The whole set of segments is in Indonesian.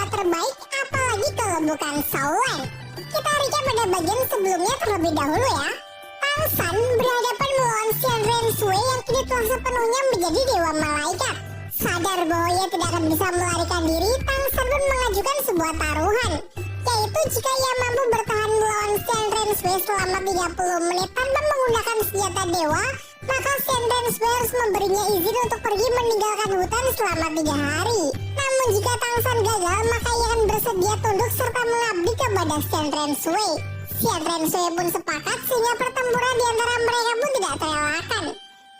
dewa terbaik, apalagi kalau bukan Saulen. Kita recap pada bagian sebelumnya terlebih dahulu ya. Tang San berhadapan melawan Xian Renshui yang kini telah sepenuhnya menjadi dewa malaikat. Sadar bahwa ia tidak akan bisa melarikan diri, Tang San pun mengajukan sebuah taruhan, yaitu jika ia mampu bertahan melawan Xian Renshui selama 30 menit tanpa menggunakan senjata dewa, maka Xian Renshui harus memberinya izin untuk pergi meninggalkan hutan selama 3 hari. Namun jika Tang San gagal, maka ia akan bersedia tunduk serta mengabdi kepada Xian Renshui. Xian Renshui pun sepakat sehingga pertempuran di antara mereka pun tidak terelakkan.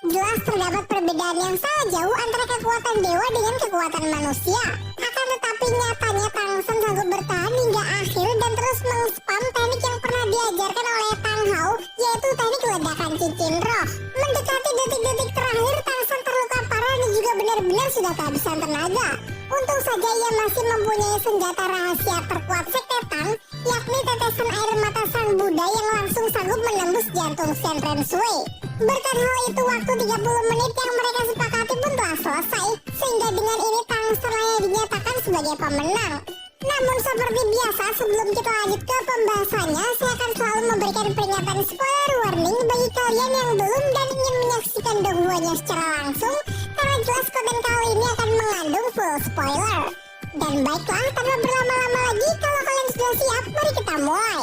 Jelas terdapat perbedaan yang sangat jauh antara kekuatan dewa dengan kekuatan manusia. Akan tetapi nyatanya Tang San sanggup bertahan hingga akhir dan terus mengspam teknik yang pernah diajarkan oleh Tang Hao, yaitu teknik ledakan cincin roh. Mendekati detik-detik terakhir, Tang San terluka parah dan juga benar-benar sudah kehabisan tenaga. Untung saja ia masih mempunyai senjata rahasia terkuat Sekte Tang, yakni tetesan air mata sang Buddha yang langsung sanggup menembus jantung Xian Renshui. Berkat hal itu, waktu 30 menit yang mereka sepakati pun telah selesai, sehingga dengan ini Tang San dinyatakan sebagai pemenang. Namun seperti biasa, sebelum kita lanjut ke pembahasannya, saya akan selalu memberikan peringatan spoiler warning bagi kalian yang belum dan ingin menyaksikan dongguannya secara langsung, karena jelas konten kali ini akan mengandung full spoiler. Dan baiklah, tanpa berlama-lama lagi, kalau kalian sudah siap, mari kita mulai.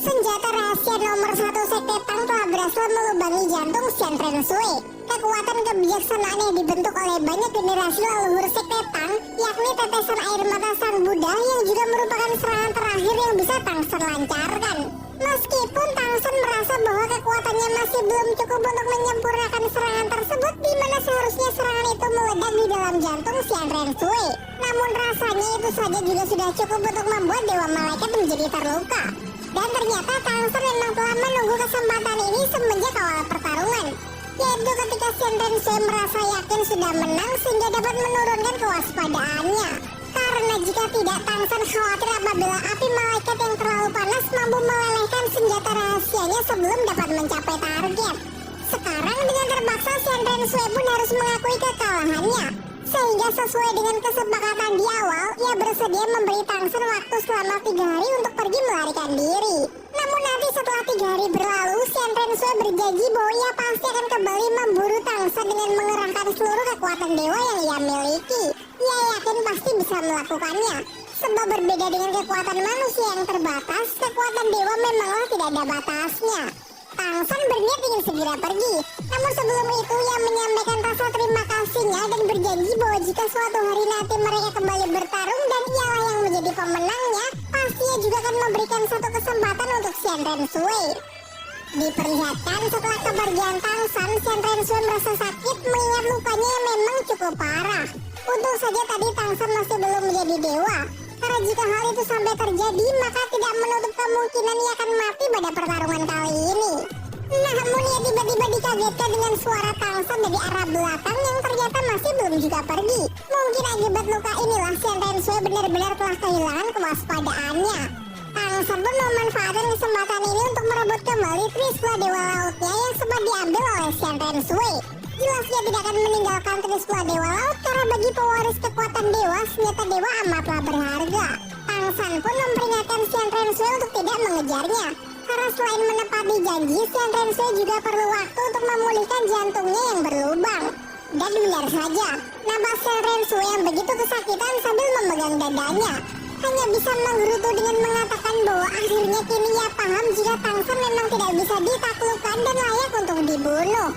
Senjata rahasia nomor 1 Sekte Tang telah berhasil melubangi jantung Xian Renshui. Kekuatan kebijaksanaan yang dibentuk oleh banyak generasi leluhur Sekte Tang, yakni tetesan air mata sang Buddha yang juga merupakan serangan terakhir yang bisa Tang San lancarkan. Meskipun Tang San merasa bahwa kekuatannya masih belum cukup untuk menyempurnakan serangan tersebut, di mana seharusnya serangan itu meledak di dalam jantung Xian Renshui. Namun rasanya itu saja juga sudah cukup untuk membuat dewa malaikat menjadi terluka. Dan ternyata Tang San memang telah menunggu kesempatan ini semenjak awal pertarungan, yaitu ketika Xian Renshui merasa yakin sudah menang sehingga dapat menurunkan kewaspadaannya. Karena jika tidak, Tang San khawatir apabila api malaikat yang terlalu panas mampu melelehkan senjata rahasianya sebelum dapat mencapai target. Sekarang dengan terpaksa Xian Renshui pun harus mengakui kekalahannya. Sehingga sesuai dengan kesepakatan di awal, ia bersedia memberi Tang San waktu selama 3 hari untuk pergi melarikan diri. Namun nanti setelah 3 hari berlalu, Xian Renshui berjanji bahwa ia pasti akan kembali memburu Tang San dengan mengerahkan seluruh kekuatan dewa yang ia miliki. Ia yakin pasti bisa melakukannya. Sebab berbeda dengan kekuatan manusia yang terbatas, kekuatan dewa memanglah tidak ada batasnya. Tang San berniat ingin segera pergi. Namun sebelum itu ia menyampaikan rasa terima kasihnya dan berjanji bahwa jika suatu hari nanti mereka kembali bertarung dan ialah yang menjadi pemenangnya, pasti ia juga akan memberikan satu kesempatan untuk Xian Renshui. Diperlihatkan setelah kepergian Tang San, Xian Renshui merasa sakit mengingat lukanya yang memang cukup parah. Untung saja tadi Tang San masih belum menjadi dewa, karena jika hal itu sampai terjadi, maka tidak menutup kemungkinan ia akan mati pada pertarungan kali ini. Namun ia tiba-tiba dikagetkan dengan suara Tang San dari arah belakang yang ternyata masih belum juga pergi. Mungkin akibat luka inilah Xian Renshui benar-benar telah kehilangan kewaspadaannya. Tang San pun memanfaatkan kesempatan ini untuk merebut kembali Trisula Dewa Lautnya yang sempat diambil oleh Xian Renshui. Jelas dia tidak akan meninggalkan Trisula Dewa Laut karena bagi pewaris kekuatan dewa, senjata dewa amatlah berharga. Tang San pun memperingatkan Xian Renshui untuk tidak mengejarnya. Karena selain menepati janji, Xian Renshui juga perlu waktu untuk memulihkan jantungnya yang berlubang. Dan benar saja, nampak Xian Renshui yang begitu kesakitan sambil memegang dadanya. Hanya bisa menggerutu dengan mengatakan bahwa akhirnya kini ia paham jika Tang San memang tidak bisa ditaklukkan dan layak untuk dibunuh.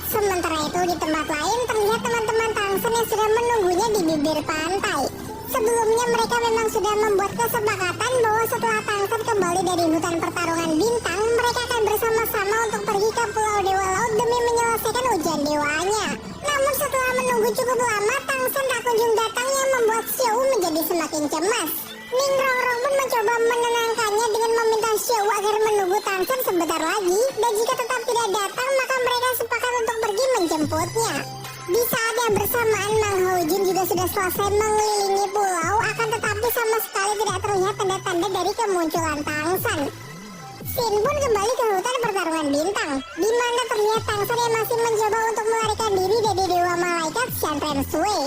Sementara itu di tempat lain terlihat teman-teman Tang San yang sudah menunggunya di bibir pantai. Sebelumnya mereka memang sudah membuat kesepakatan bahwa setelah Tang San kembali dari hutan pertarungan bintang, mereka akan bersama-sama untuk pergi ke Pulau Dewa Laut demi menyelesaikan ujian dewanya. Namun setelah menunggu cukup lama, Tang San tak kunjung datang yang membuat Xiao menjadi semakin cemas. Ning Rongrong pun mencoba menenangkannya dengan meminta Xiao agar menunggu Tang San sebentar lagi, dan jika tetap tidak datang maka mereka sepakat untuk pergi menjemputnya. Di saat Waktunya bersamaan Mang Hojin juga sudah selesai mengelilingi pulau, akan tetapi sama sekali tidak terlihat tanda-tanda dari kemunculan Tangsan. Shin pun kembali ke hutan pertarungan bintang, di mana terlihat Tangsan yang masih mencoba untuk melarikan diri dari Dewa Malaikat Shanren Sui.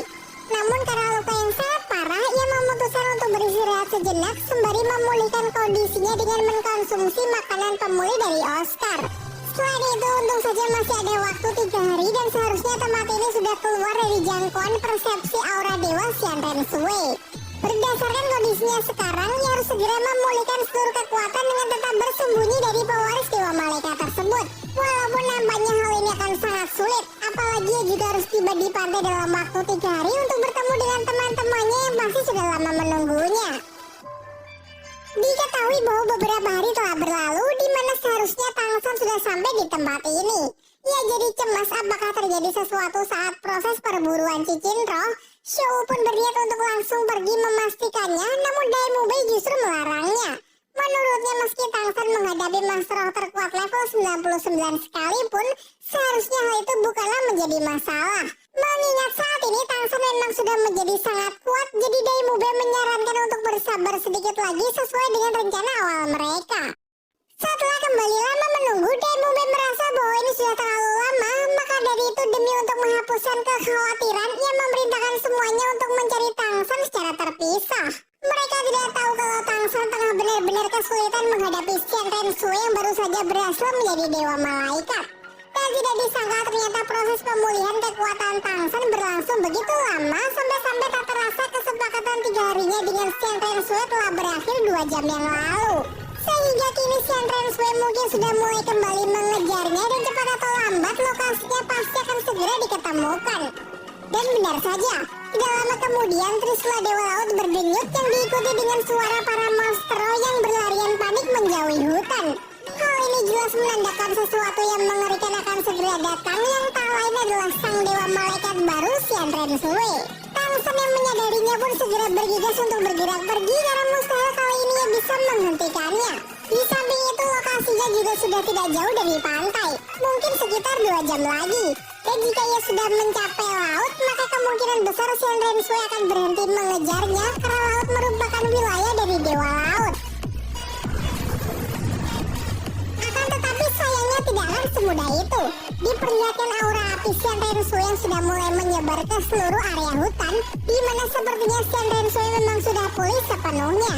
Namun karena luka yang sangat parah, ia memutuskan untuk beristirahat sejenak sembari memulihkan kondisinya dengan mengkonsumsi makanan pemulih dari Oscar. Selain itu, untung saja masih ada waktu 3 hari dan seharusnya tempat ini sudah keluar dari jangkauan persepsi aura Dewa Shanren Sui. Berdasarkan kondisinya sekarang, ia harus segera memulihkan seluruh kekuatan dengan tetap bersembunyi dari pewaris Dewa Malaikat tersebut. Walaupun nampaknya hal ini akan sangat sulit, apalagi ia juga harus tiba di pantai dalam waktu 3 hari untuk bertemu dengan teman-temannya yang pasti sudah lama menunggunya. Diketahui bahwa beberapa hari telah berlalu di mana seharusnya Tangsan sudah sampai di tempat ini. Ia jadi cemas apakah terjadi sesuatu saat proses perburuan cincin roh. Shou pun berniat untuk langsung pergi memastikannya, namun Daimubei justru melarangnya. Menurutnya meski Tangsan menghadapi master roh terkuat level 99 sekalipun, seharusnya hal itu bukanlah menjadi masalah. Mengingat saat ini Tangsan memang sudah menjadi sangat kuat, jadi Daimubei menyarankan untuk bersabar sedikit lagi sesuai dengan rencana awal mereka. Setelah kembali lama menunggu, Daimubei merasa bahwa ini sudah terlalu lama, maka dari itu demi untuk menghapuskan kekhawatiran, ia memerintahkan semuanya untuk mencari Tangsan secara terpisah. Mereka tidak tahu kalau Tangsan tengah benar-benar kesulitan menghadapi Shanren Sui yang baru saja berhasil menjadi Dewa Malaikat. Dan tidak disangka ternyata proses pemulihan kekuatan Tangsan berlangsung begitu lama sampai-sampai tak terasa kesepakatan 3 harinya dengan Shanren Sui telah berakhir 2 jam yang lalu. Sehingga kini Shanren Sui mungkin sudah mulai kembali mengejarnya dan cepat atau lambat lokasinya pasti akan segera diketemukan. Dan benar saja, tidak lama kemudian Trisula Dewa Laut berdenyut yang diikuti dengan suara para monstro yang berlarian panik menjauhi hutan. Hal ini jelas menandakan sesuatu yang mengerikan akan segera datang, yang tak lain adalah sang Dewa Malaikat baru Shanren Sui. Tangsan yang menyadarinya pun segera bergegas untuk bergerak pergi karena mustahil kali ini ia bisa menghentikannya. Di samping itu lokasinya juga sudah tidak jauh dari pantai, mungkin sekitar 2 jam lagi. Dan jika ia sudah mencapai laut, maka kemungkinan besar Shanren Sui akan berhenti mengejarnya karena laut merupakan wilayah dari Dewa Laut. Akan tetapi sayangnya tidak akan semudah itu. Diperlihatkan aura api Shanren Sui yang sudah mulai menyebar ke seluruh area hutan, di mana sepertinya Shanren Sui memang sudah pulih sepenuhnya.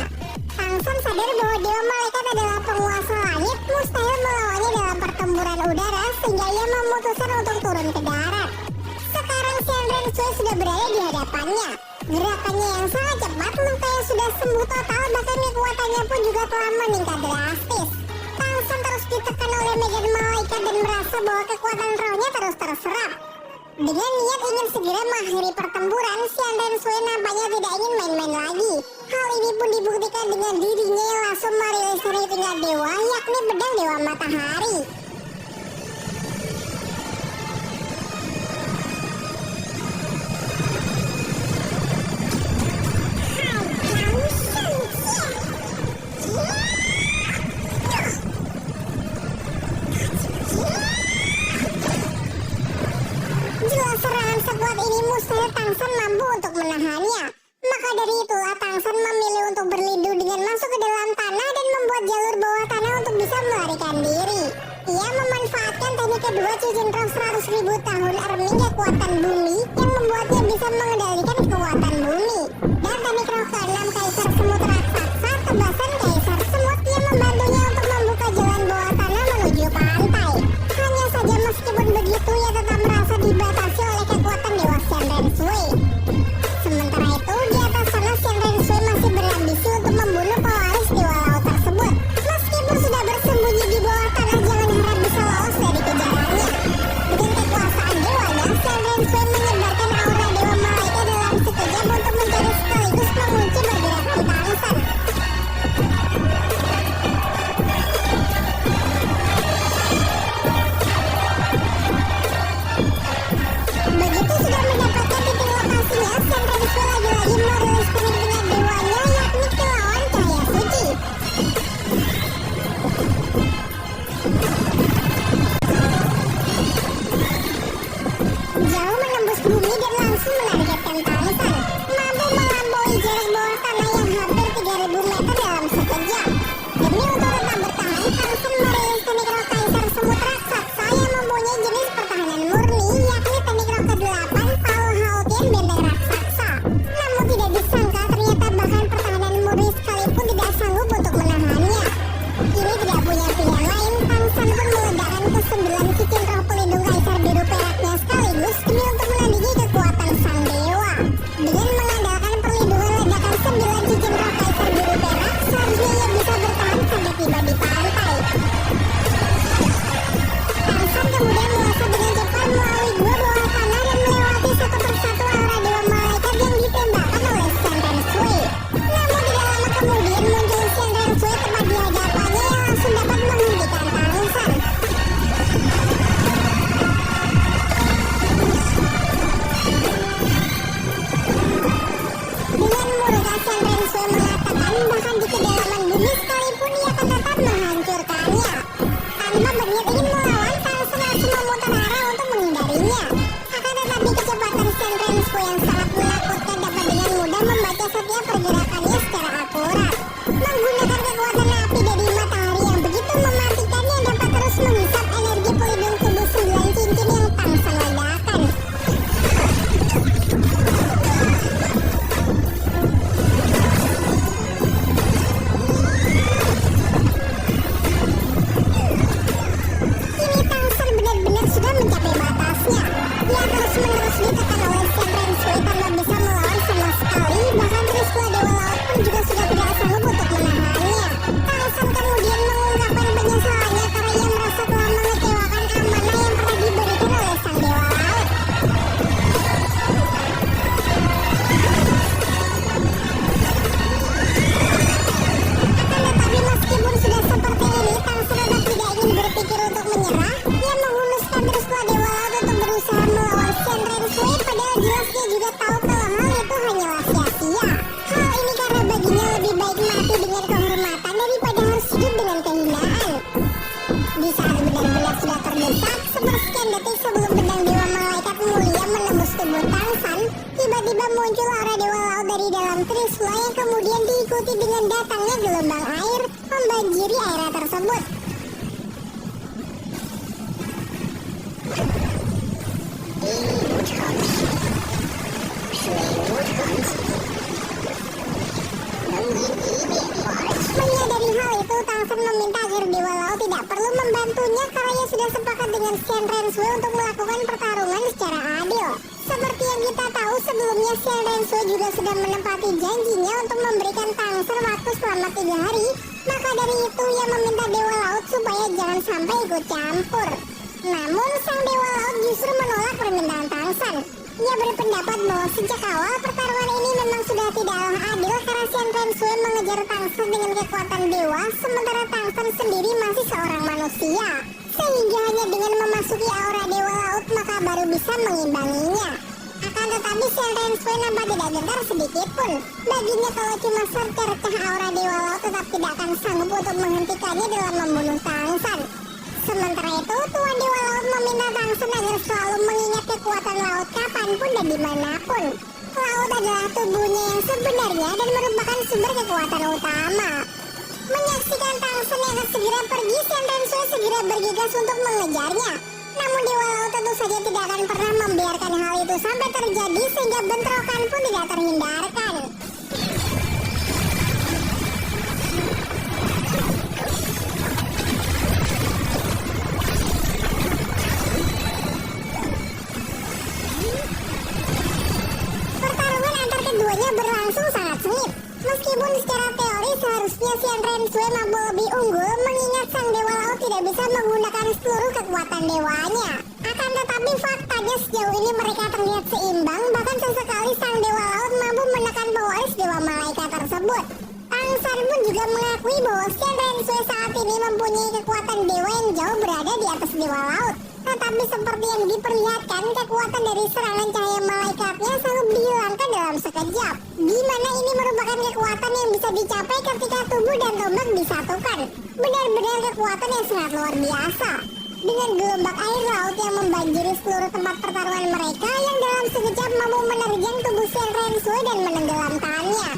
Tangsan sadar bahwa Dewa Malaikat adalah penguasa langit, mustahil melawannya dalam pertempuran udara, sehingga ia memutuskan untuk turun ke darat. Sekarang Shanren Sui sudah berada di hadapannya. Gerakannya yang sangat cepat, lukanya sudah sembuh total, bahkan kekuatannya pun juga telah meningkat drastis. Tangsan terus ditekan oleh Medan Malaikat dan merasa bahwa kekuatan rohnya terus terserap. Dengan niat ingin segera mengakhiri pertempuran, Shanren Sui nampaknya tidak ingin main-main lagi. Hal ini pun dibuktikan dengan dirinya yang langsung merilis hari tingkat dewa, yakni pedang Dewa Matahari. Jelas serangan sekuat ini mustahil Tangsan mampu untuk menahannya. Maka dari itulah Tangsan memilih untuk berlindung dengan masuk ke dalam tanah dan membuat jalur bawah tanah untuk bisa melarikan diri. Ia memanfaatkan teknik kedua cincin roh 100.000 tahun Erming kekuatan bumi yang membuatnya bisa mengendalikan kekuatan bumi. Dan teknik roh ke-6 Kaisar Semut Raksasa, tebasan Kaisar Semut, yang membantunya untuk membuka jalan bawah tanah menuju pantai. Hanya saja meskipun begitu, ia tetap merasa dibatasi oleh kekuatan Dewa Shanren Sui. Sementara itu, di atas sana Shanren Sui masih berambisi untuk membunuh pewaris Dewa Laut tersebut. Meskipun sudah bersembunyi di bawah tanah, jangan harap bisa lolos dari kejarannya. Dengan kekuasaan dewanya, Shanren Sui menyebarkan aura Dewa Malaikat dalam sekejap untuk mencari sekaligus mengunci pergerakan Tangsan. Begitu sudah mendapatkan titik lokasinya, Shanren Sui lagi-lagi merilis peningkatan dewanya, yakni kilauan cahaya suci. Jauh menembus bumi dan tubuh Tangsan, tiba-tiba muncul aura dewa laut dari dalam trisula yang kemudian diikuti dengan datangnya gelombang air membanjiri area tersebut. Menyadari hal itu, Tangsan meminta agar dewa laut tidak perlu membantunya karena ia sudah sepakat dengan Shenrensui untuk melakukan pertarungan secara adil. Seperti yang kita tahu sebelumnya, Shenrensui juga sudah menepati janjinya untuk memberikan Tangsan waktu selama 3 hari. Maka dari itu ia meminta dewa laut supaya jangan sampai ikut campur. Namun sang dewa laut justru menolak permintaan Tangsan. Ia berpendapat bahwa sejak awal pertarungan ini memang sudah tidaklah adil karena Shenrensui mengejar Tangsan dengan kekuatan dewa, sementara Tangsan sendiri masih seorang manusia. Sehingga hanya dengan memasuki aura dewa laut maka baru bisa mengimbanginya. Akan tetapi Shenrensui nampak tidak gentar sedikit pun. Baginya kalau cuma secercah aura dewa laut tetap tidak akan sanggup untuk menghentikannya dalam membunuh Tangsan. Sementara itu, Tuan Dewa Laut meminta Tangsan agar selalu mengingat kekuatan laut kapanpun dan dimanapun. Laut adalah tubuhnya yang sebenarnya dan merupakan sumber kekuatan utama. Menyaksikan Tangsan yang akan segera pergi, Shenrensui segera bergegas untuk mengejarnya. Namun Dewa Laut tentu saja tidak akan pernah membiarkan hal itu sampai terjadi sehingga bentrokan pun tidak terhindarkan. Keduanya berlangsung sangat sengit. Meskipun secara teori seharusnya Shenrensui mampu lebih unggul mengingat sang dewa laut tidak bisa menggunakan seluruh kekuatan dewanya. Akan tetapi faktanya sejauh ini mereka terlihat seimbang, bahkan sesekali sang dewa laut mampu menekan pewaris dewa malaikat tersebut. Tangsan pun juga mengakui bahwa Shenrensui saat ini mempunyai kekuatan dewa yang jauh berada di atas dewa laut. Tetapi seperti yang diperlihatkan, kekuatan dari serangan cahaya malaikatnya sanggup dihilangkan dalam sekejap. Di mana ini merupakan kekuatan yang bisa dicapai ketika tubuh dan tombak disatukan. Benar-benar kekuatan yang sangat luar biasa. Dengan gelombang air laut yang membanjiri seluruh tempat pertarungan mereka yang dalam sekejap mampu menerjang tubuh Shenrensui dan menenggelamkannya.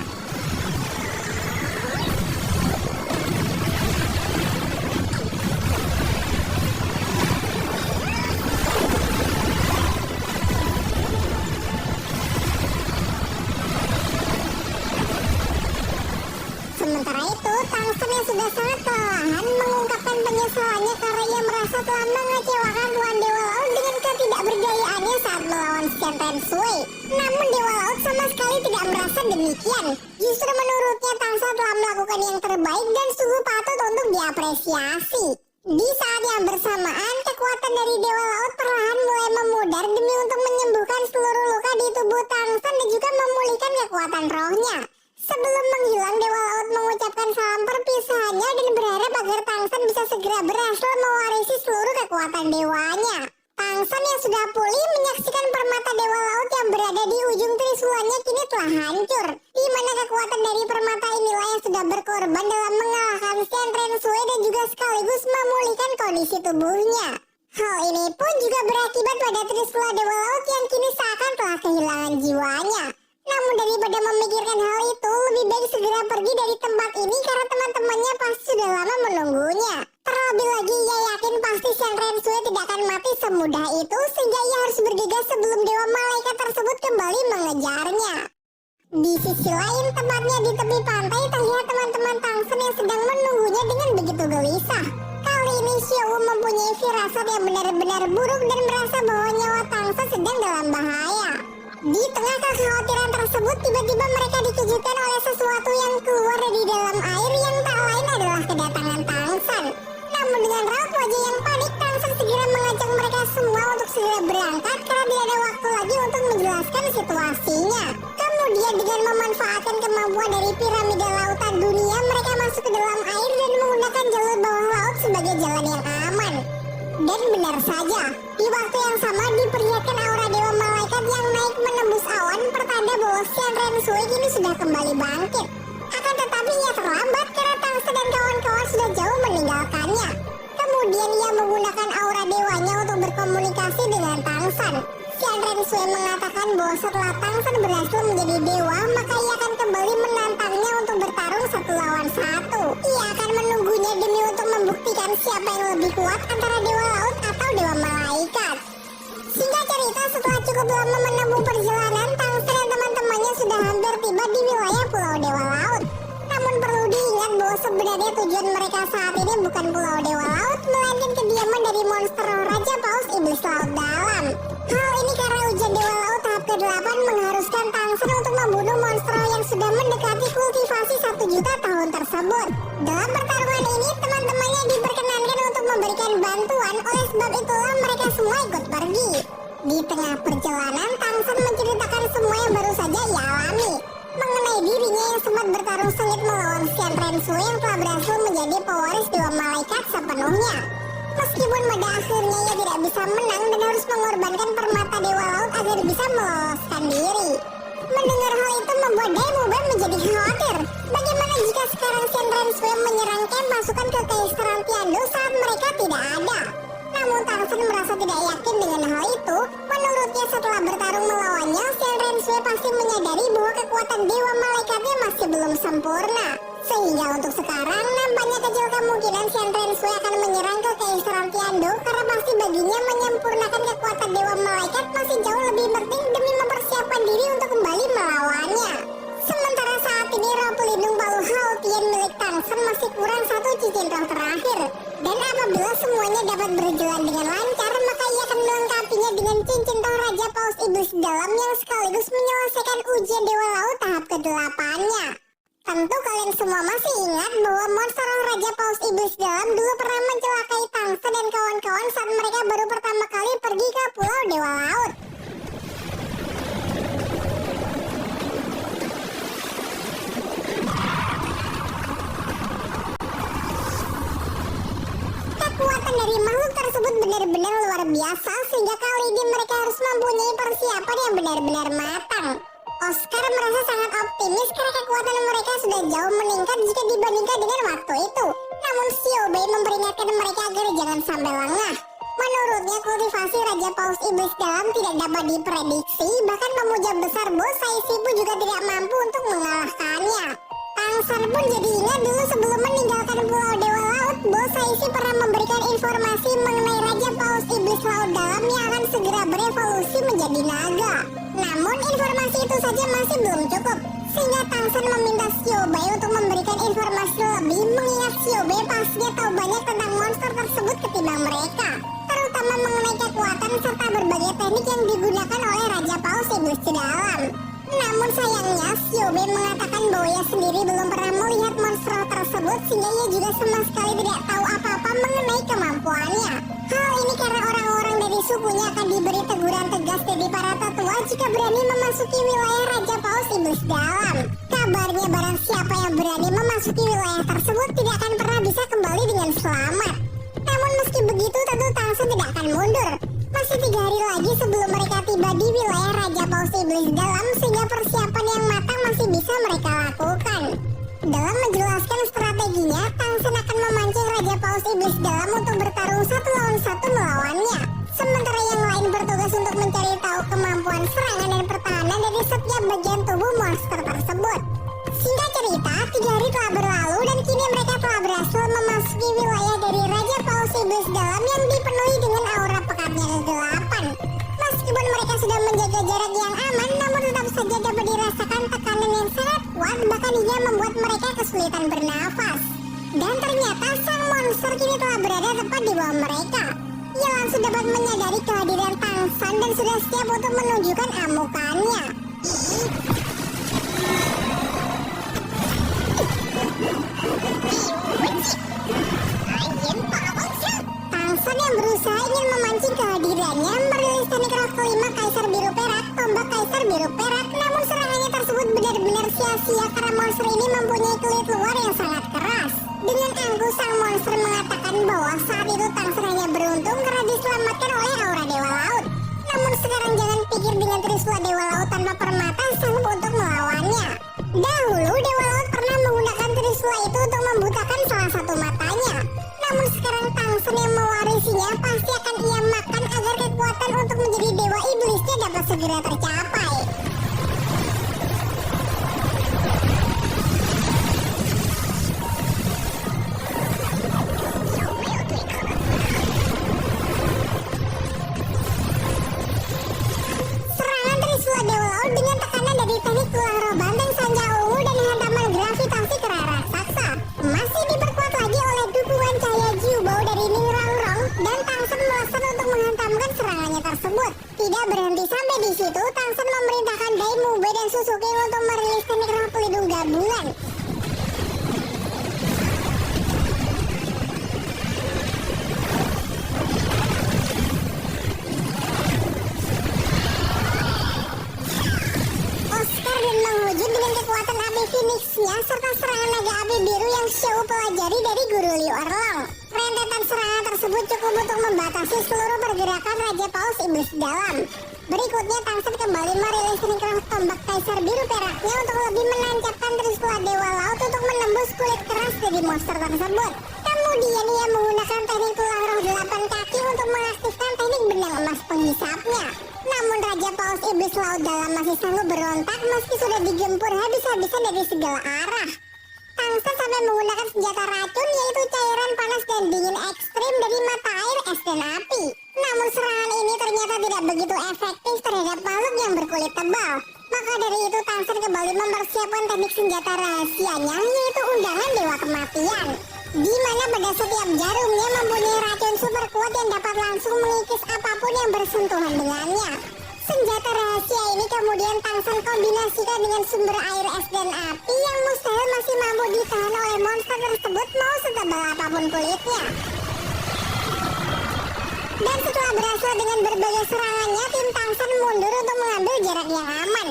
Sementara itu, Tangsan yang sudah sangat kelelahan mengungkapkan penyesalannya karena ia merasa telah mengecewakan Tuan Dewa Laut dengan ketidakberdayaannya saat melawan Shenrensui. Namun Dewa Laut sama sekali tidak merasa demikian. Justru menurutnya Tangsan telah melakukan yang terbaik dan sungguh patut untuk diapresiasi. Di saat yang bersamaan, kekuatan dari Dewa Laut perlahan mulai memudar demi untuk menyembuhkan seluruh luka di tubuh Tangsan dan juga memulihkan kekuatan rohnya. Sebelum menghilang, Dewa Laut mengucapkan salam perpisahannya dan berharap agar Tangsan bisa segera berhasil mewarisi seluruh kekuatan dewanya. Tangsan yang sudah pulih menyaksikan permata Dewa Laut yang berada di ujung trisulanya kini telah hancur. Di mana kekuatan dari permata inilah yang sudah berkorban dalam mengalahkan Shenrensui dan juga sekaligus memulihkan kondisi tubuhnya. Hal ini pun juga berakibat pada trisula Dewa Laut yang kini seakan telah kehilangan jiwanya. Namun daripada memikirkan hal itu, lebih baik segera pergi dari tempat ini karena teman-temannya pasti sudah lama menunggunya. Terlebih lagi ia yakin pasti Shenrensui tidak akan mati semudah itu sehingga ia harus bergegas sebelum dewa malaikat tersebut kembali mengejarnya. Di sisi lain, tepatnya di tepi pantai terlihat teman-teman Tangsan yang sedang menunggunya dengan begitu gelisah. Kali ini Xiao mempunyai firasat yang benar-benar buruk dan merasa bahwa nyawa Tangsan sedang dalam bahaya. Di tengah kekhawatiran tersebut, tiba-tiba mereka dikejutkan oleh sesuatu yang keluar dari dalam air yang tak lain adalah kedatangan Tangsan. Namun dengan raut wajah yang panik, Tangsan segera mengajak mereka semua untuk segera berangkat karena tidak ada waktu lagi untuk menjelaskan situasinya. Kemudian dengan memanfaatkan kemampuan dari piramida lautan dunia, mereka masuk ke dalam air dan menggunakan jalur bawah laut sebagai jalan yang aman. Dan benar saja, di waktu yang sama diperlihatkan aura dewa malaikat yang naik menembus awan pertanda bahwa Shenrensui kini sudah kembali bangkit. Akan tetapi ia terlambat karena Tangsan dan kawan-kawan sudah jauh meninggalkannya. Kemudian ia menggunakan aura dewanya untuk berkomunikasi dengan Tangsan. Rensui mengatakan bahwa setelah Tangsen berhasil menjadi dewa, maka ia akan kembali menantangnya untuk bertarung 1 lawan 1. Ia akan menunggunya demi untuk membuktikan siapa yang lebih kuat antara dewa laut atau dewa malaikat. Singkat cerita, setelah cukup lama menempuh perjalanan, Tangsen dan teman-temannya sudah hampir tiba di wilayah Pulau Dewa Laut. Namun perlu diingat bahwa sebenarnya tujuan mereka saat ini bukan Pulau Dewa Laut, melainkan kediaman dari monster Raja Paus Iblis Laut Dalam. Hal ini karena ujian Dewa Laut tahap ke-8 mengharuskan Tangsen untuk membunuh monster yang sudah mendekati kultivasi 1 juta tahun tersebut. Dalam pertarungan ini, teman-temannya diperkenankan untuk memberikan bantuan, oleh sebab itulah mereka semua ikut pergi. Di tengah perjalanan, Tangsen menceritakan semua yang baru saja ia alami. Mengenai dirinya yang sempat bertarung sengit melawan Xian Rensui yang telah berhasil menjadi pewaris dewa malaikat sepenuhnya. Meskipun pada akhirnya ia tidak bisa menang dan harus mengorbankan permata dewa laut agar bisa meloloskan diri. Mendengar hal itu membuat Daemoben menjadi khawatir. Bagaimana jika sekarang Xian Rensui menyerang camp pasukan Kekaisaran Tiando saat mereka tidak ada? Namun Tangsen merasa tidak yakin dengan hal itu. Menurutnya setelah bertarung melawannya, Xian Rensui pasti menyadari bahwa kekuatan dewa malaikatnya masih belum sempurna. Sehingga untuk sekarang nampaknya kecil kemungkinan Xian Rensui akan menyerang ke Kekaisaran Tiando, karena pasti baginya menyempurnakan kekuatan dewa malaikat masih jauh lebih penting demi mempersiapkan diri untuk kembali melawannya. Sementara saat ini roh pelindung Palu Hao Tian milik Tangsen masih kurang 1 cincin roh terakhir. Dan apabila semuanya dapat berjalan dengan lancar, maka ia akan melengkapinya dengan cincin roh Raja Paus Iblis Dalam yang sekaligus menyelesaikan ujian Dewa Laut tahap ke-8-nya. Tentu kalian semua masih ingat bahwa monster roh Raja Paus Iblis Dalam dulu pernah mencelakai Tangsen dan kawan-kawan saat mereka baru pertama kali pergi ke Pulau Dewa Laut. Kekuatan dari makhluk tersebut benar-benar luar biasa, sehingga kali ini mereka harus mempunyai persiapan yang benar-benar matang. Oscar merasa sangat optimis karena kekuatan mereka sudah jauh meningkat jika dibandingkan dengan waktu itu. Namun Xiaobei memperingatkan mereka agar jangan sampai lengah. Menurutnya kultivasi Raja Paus Iblis Dalam tidak dapat diprediksi, bahkan pemuja besar Bo Saisi pun juga tidak mampu untuk mengalahkannya. Tangsen pun jadi ingat dulu sebelum meninggalkan Pulau Dewa Laut, Bo Saisi pernah memberikan informasi mengenai Raja Paus Iblis Laut Dalam yang akan segera berevolusi menjadi naga. Namun informasi itu saja masih belum cukup, sehingga Tangsen meminta Xiaobei untuk memberikan informasi lebih, mengingat Xiaobei pastinya tahu banyak tentang monster tersebut ketimbang mereka, terutama mengenai kekuatan serta berbagai teknik yang digunakan oleh Raja Paus Iblis Dalam. Namun sayangnya Xiaobei mengatakan bahwa ia sendiri belum pernah melihat monster tersebut, sehingga ia juga sama sekali tidak tahu apa-apa mengenai kemampuannya. Hal ini karena orang-orang dari sukunya akan diberi teguran tegas dari para tetua jika berani memasuki wilayah Raja Paus Iblis Dalam. Kabarnya barang siapa yang berani memasuki wilayah tersebut tidak akan pernah bisa kembali dengan selamat. Namun meski begitu tentu Tangsen tidak akan mundur. Masih 3 hari lagi sebelum mereka tiba di wilayah Raja Paus Iblis Dalam, sehingga persiapan yang matang masih bisa mereka lakukan. Dalam menjelaskan strateginya, Tangsen akan memancing Raja Paus Iblis Dalam untuk bertarung 1 lawan 1 melawannya. Sementara yang lain bertugas untuk mencari tahu kemampuan serangan dan pertahanan dari setiap bagian tubuh monster tersebut. Singkat cerita, 3 hari telah berlalu dan kini mereka telah berhasil memasuki wilayah dari Raja Paus Iblis Dalam yang dipenuhi dengan aura pekatnya ke-8. Meskipun mereka sudah menjaga jarak yang aman, namun tetap saja dapat dirasakan tekanan yang sangat kuat, bahkan hingga membuat mereka kesulitan bernafas. Dan ternyata sang monster kini telah berada tepat di bawah mereka. Ia langsung dapat menyadari kehadiran Tangsen dan sudah siap untuk menunjukkan amukannya. Tangsen yang berusaha ingin memancing kehadirannya merilis teknik roh kelima Kaisar Biru Perak, tombak Kaisar Biru Perak. Namun serangannya tersebut benar-benar sia-sia karena monster ini mempunyai kulit luar yang sangat keras. Dengan angkuh sang monster mengatakan bahwa saat itu Tangsen hanya beruntung karena diselamatkan oleh aura Dewa Laut. Namun sekarang jangan pikir dengan Trisula Dewa Laut tanpa permata sanggup untuk melawannya. Dahulu Dewa Laut pernah menggunakan Trisula itu untuk membutakan salah satu matanya. Namun sekarang Tangsen yang mewarisinya pasti akan ia makan agar kekuatan untuk menjadi dewa iblisnya dapat segera tercapai. Serangan Trisula Dewa Laut dengan tekanan dari teknik tulang roh banteng Sanca Ungu dan hantaman gravitasi ke arah raksasa masih diperkuat lagi oleh dukungan cahaya Jiubao dari Ning Rongrong, dan Tangsen melesat untuk menghantamkan serangannya tersebut. Tidak berhenti sampai di situ, Tangsen memerintahkan Dai Mube dan Suzuki untuk merilis teknik roh pelindung gabungan. Oscar dan Mang Wujud dengan kekuatan api Phoenix-nya serta serangan naga api biru yang Xiao pelajari dari Guru Liu Erlong. Rentetan serangan tersebut cukup untuk membatasi seluruh pergerakan Raja Paus Iblis Dalam. Berikutnya Tangsen kembali merilis teknik roh tombak Kaisar Biru Peraknya untuk lebih menancapkan Trisula Dewa Laut untuk menembus kulit keras dari monster tersebut. Kemudian ia menggunakan teknik tulang roh 8 kaki untuk mengaktifkan teknik benang emas penghisapnya. Namun Raja Paus Iblis Laut Dalam masih sanggup berontak meski sudah digempur habis-habisan dari segala arah. Tangsen sampai menggunakan senjata racun, yaitu cairan panas dan dingin ekstrim dari mata air, es dan api. Namun serangan ini ternyata tidak begitu efektif terhadap makhluk yang berkulit tebal. Maka dari itu Tangsen kembali mempersiapkan teknik senjata rahasianya, yaitu undangan Dewa Kematian, di mana pada setiap jarumnya mempunyai racun super kuat yang dapat langsung mengikis apapun yang bersentuhan dengannya. Senjata rahasia ini kemudian Tangsen kombinasikan dengan sumber air, es dan api yang mustahil masih mampu ditahan oleh monster tersebut mau setebal apapun kulitnya. Dan setelah berhasil dengan berbagai serangannya, tim Tangsen mundur untuk mengambil jarak yang aman.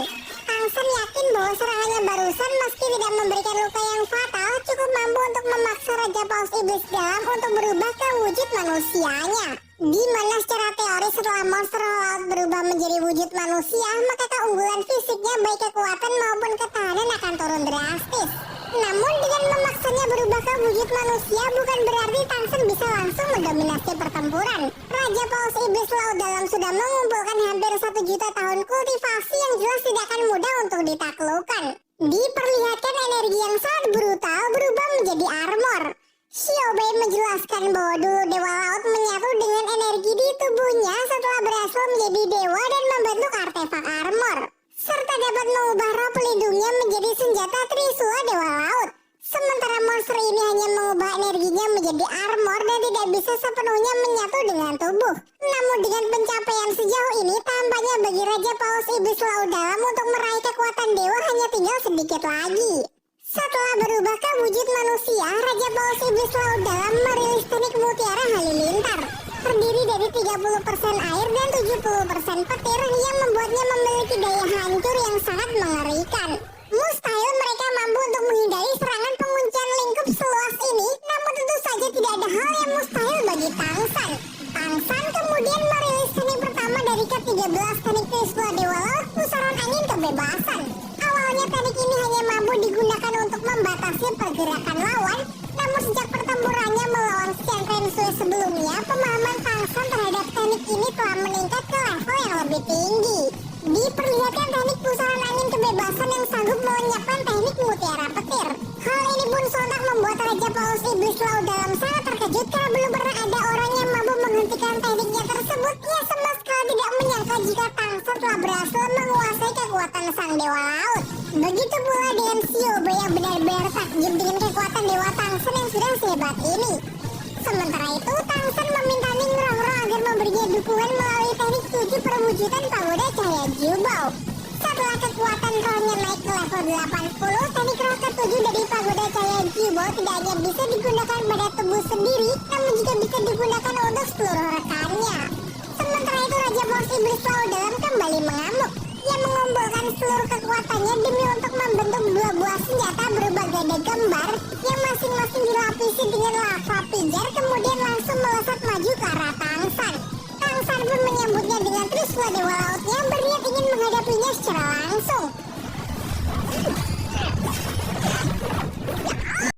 Tangsen yakin bahwa serangannya barusan meski tidak memberikan luka yang fatal, cukup mampu untuk memaksa Raja Paus Iblis Dalam untuk berubah ke wujud manusianya. Di mana secara teori setelah monster laut berubah menjadi wujud manusia, maka keunggulan fisiknya baik kekuatan maupun ketahanan akan turun drastis. Namun dengan memaksanya berubah ke wujud manusia bukan berarti Tangsen bisa langsung mendominasi pertempuran. Raja Paus Iblis Laut Dalam sudah mengumpulkan hampir 1 juta tahun kultivasi yang jelas tidak akan mudah untuk ditaklukkan. Diperlihatkan energi yang sangat brutal berubah menjadi armor. Xiaobei menjelaskan bahwa dulu Dewa Laut menyatu dengan energi di tubuhnya setelah berhasil menjadi dewa dan membentuk artefak armor, serta dapat mengubah roh pelindungnya menjadi senjata Trisula Dewa Laut. Sementara monster ini hanya mengubah energinya menjadi armor dan tidak bisa sepenuhnya menyatu dengan tubuh. Namun dengan pencapaian sejauh ini, tampaknya bagi Raja Paus Iblis Laut Dalam untuk meraih kekuatan dewa hanya tinggal sedikit lagi. Setelah berubah ke wujud manusia, Raja Paus Iblis Laut Dalam merilis teknik Mutiara Halilintar, terdiri dari 30% air dan 70% petir yang membuatnya memiliki daya hancur yang sangat mengerikan. Mustahil mereka mampu untuk menghindari serangan penguncian lingkup seluas ini, namun tentu saja tidak ada hal yang mustahil bagi Tangsen. Tangsen kemudian merilis teknik pertama dari ke-13 teknik Trisula Dewa Laut, Pusaran Angin Kebebasan. Awalnya teknik ini hanya mampu digunakan untuk membatasi pergerakan lawan, namun sejak pertempurannya melawan Xian Rensui sebelumnya, pemahaman Tangsen terhadap teknik ini telah meningkat ke level yang lebih tinggi. Diperlihatkan teknik pusaran angin kebebasan yang sanggup melenyapkan teknik mutiara petir. Hal ini pun sontak membuat Raja Paus Iblis Laut Dalam sangat terkejut karena belum pernah ada orang yang mampu menghentikan tekniknya tersebut. Ia sama sekali tidak menyangka jika Tangsen telah berhasil menguasai kekuatan sang Dewa Laut. Begitu pula dengan Xiaobei yang benar-benar takjub dengan kekuatan Dewa Tangsen yang sudah sehebat ini. Sementara itu, Tangsen meminta Ning Rongrong agar memberinya dukungan melalui teknik 7 perwujudan pagoda cahaya Jiubao. Setelah kekuatan rohnya naik ke level 80, teknik roh ke-7 dari pagoda cahaya Jiubao tidak hanya bisa digunakan pada tubuh sendiri, namun juga bisa digunakan untuk seluruh rekannya. Sementara itu, Raja Paus Iblis Laut Dalam kembali mengamuk. Ia mengumpulkan seluruh kekuatannya demi untuk membentuk 2 buah senjata berupa gada kembar yang masing-masing dilapisi dengan lava pijar, kemudian langsung melesat maju ke arah Tangsen. Tangsen pun menyambutnya dengan Trisula Dewa Lautnya, berniat ingin menghadapinya secara langsung.